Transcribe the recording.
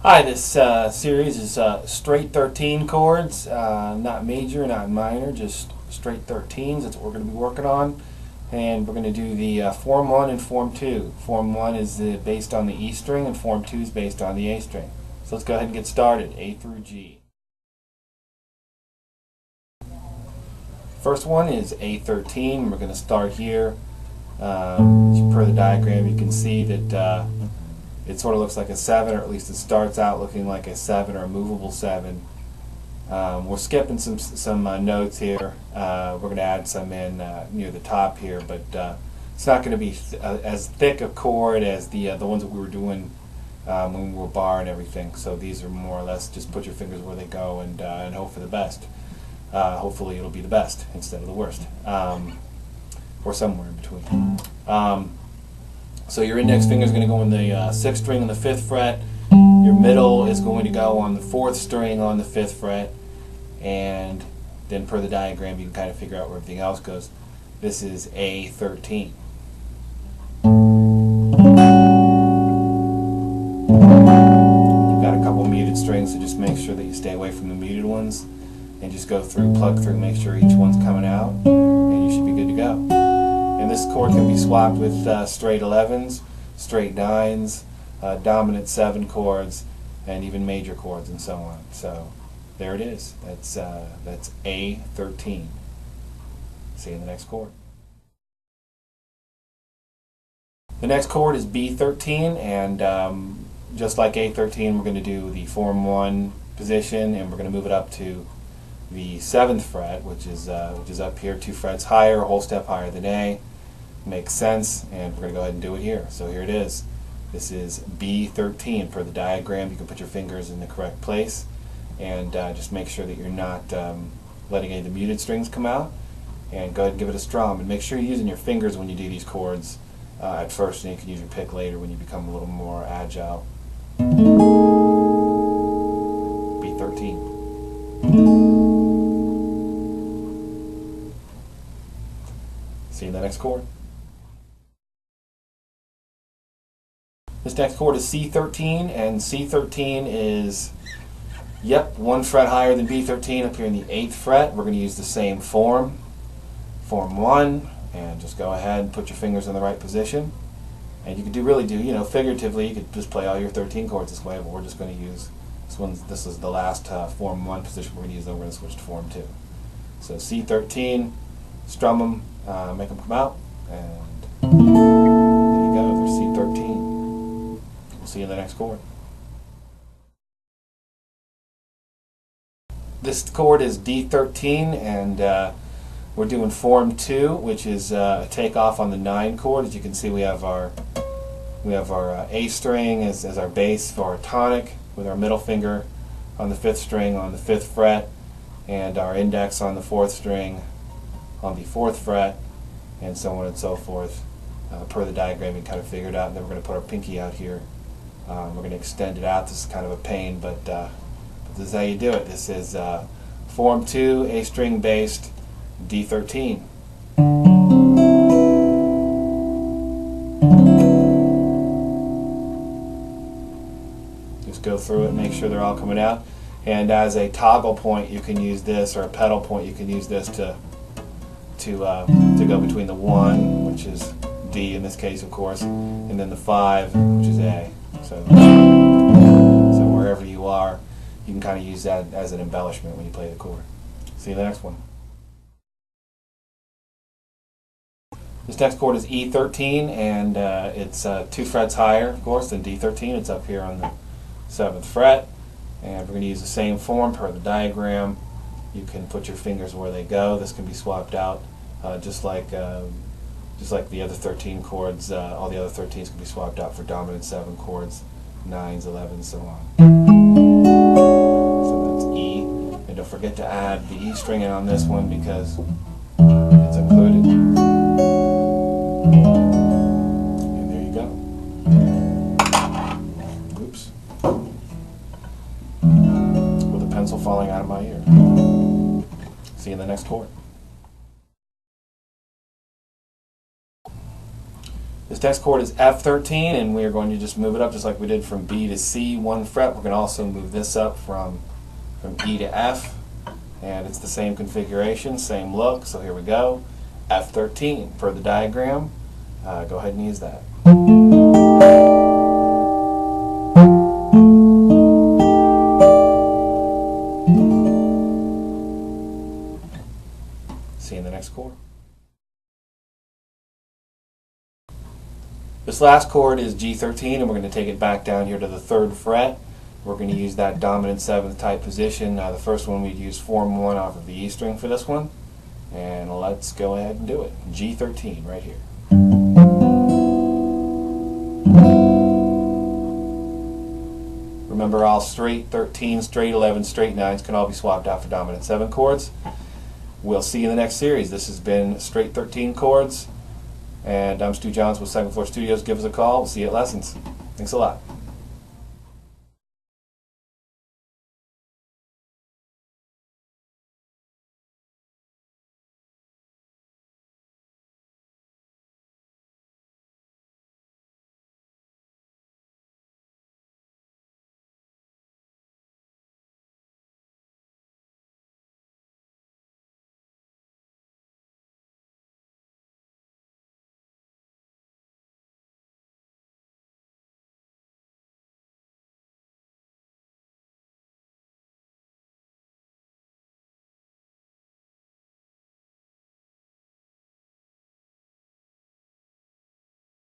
Hi, this series is straight 13 chords, not major, not minor, just straight 13s. That's what we're going to be working on. And we're going to do the Form 1 and Form 2. Form 1 is based on the E string, and Form 2 is based on the A string. So let's go ahead and get started, A through G. First one is A13. We're going to start here. Per the diagram, you can see that it sort of looks like a 7, or at least it starts out looking like a 7 or a movable 7. We're skipping some notes here. We're going to add some in near the top here, but it's not going to be as thick a chord as the ones that we were doing when we were bar and everything. So these are more or less just put your fingers where they go and hope for the best. Hopefully it'll be the best instead of the worst, or somewhere in between. So your index finger is going to go on the 6th string on the 5th fret. Your middle is going to go on the 4th string on the 5th fret. And then per the diagram, you can kind of figure out where everything else goes. This is A13. You've got a couple muted strings, so just make sure that you stay away from the muted ones. And just go through, plug through, make sure each one's coming out. And you should be good to go. And this chord can be swapped with straight 11s, straight 9s, dominant 7 chords, and even major chords and so on. So there it is. That's A13. See you in the next chord. The next chord is B13, and just like A13, we're going to do the Form 1 position, and we're going to move it up to the 7th fret, which is up here, 2 frets higher, a whole step higher than A. Makes sense, and we're going to go ahead and do it here. So here it is. This is B13. Per the diagram, you can put your fingers in the correct place, and just make sure that you're not letting any of the muted strings come out, and go ahead and give it a strum. And make sure you're using your fingers when you do these chords at first, and you can use your pick later when you become a little more agile. B13. See you in the next chord. This next chord is C13, and C13 is, 1 fret higher than B13 up here in the 8th fret. We're going to use the same form, Form 1, and just go ahead and put your fingers in the right position. And you could figuratively, you could just play all your 13 chords this way, but we're just going to use this one. This is the last Form 1 position we're going to use, then we're going to switch to Form 2. So C13, strum them, make them come out, and there you go, there's C13. We'll see you in the next chord. This chord is D13, and we're doing Form 2, which is a takeoff on the 9 chord. As you can see, we have our A string as our bass for our tonic, with our middle finger on the 5th string on the 5th fret, and our index on the 4th string on the 4th fret, and so on and so forth. Per the diagram, you can kind of figure it out. And then we're going to put our pinky out here. We're going to extend it out. This is kind of a pain, but this is how you do it. This is Form 2, A string based, D13. Just go through it, make sure they're all coming out. And as a toggle point, you can use this, or a pedal point, you can use this to go between the 1, which is D in this case, of course, and then the 5, which is A. So wherever you are, you can kind of use that as an embellishment when you play the chord. See you in the next one. This next chord is E13, and it's 2 frets higher, of course, than D13. It's up here on the 7th fret, and we're going to use the same form per the diagram. You can put your fingers where they go. This can be swapped out, just like the other 13 chords. All the other 13s can be swapped out for dominant 7 chords, 9s, 11s, so on. So that's E, and don't forget to add the E string in on this one because it's included. And there you go. Oops. With a pencil falling out of my ear. See you in the next chord. This next chord is F13, and we are going to just move it up just like we did from B to C, 1 fret. We're going to also move this up from E to F, and it's the same configuration, same look. So here we go, F13 per the diagram. Go ahead and use that. See you in the next chord. This last chord is G13, and we're going to take it back down here to the 3rd fret. We're going to use that dominant 7th type position. The first one we'd use form 1 off of the E string for this one. And let's go ahead and do it. G13 right here. Remember, all straight 13, straight 11, straight 9s can all be swapped out for dominant 7 chords. We'll see you in the next series. This has been Straight 13 Chords, and I'm Stu Johns with Second Floor Studios. Give us a call. We'll see you at lessons. Thanks a lot.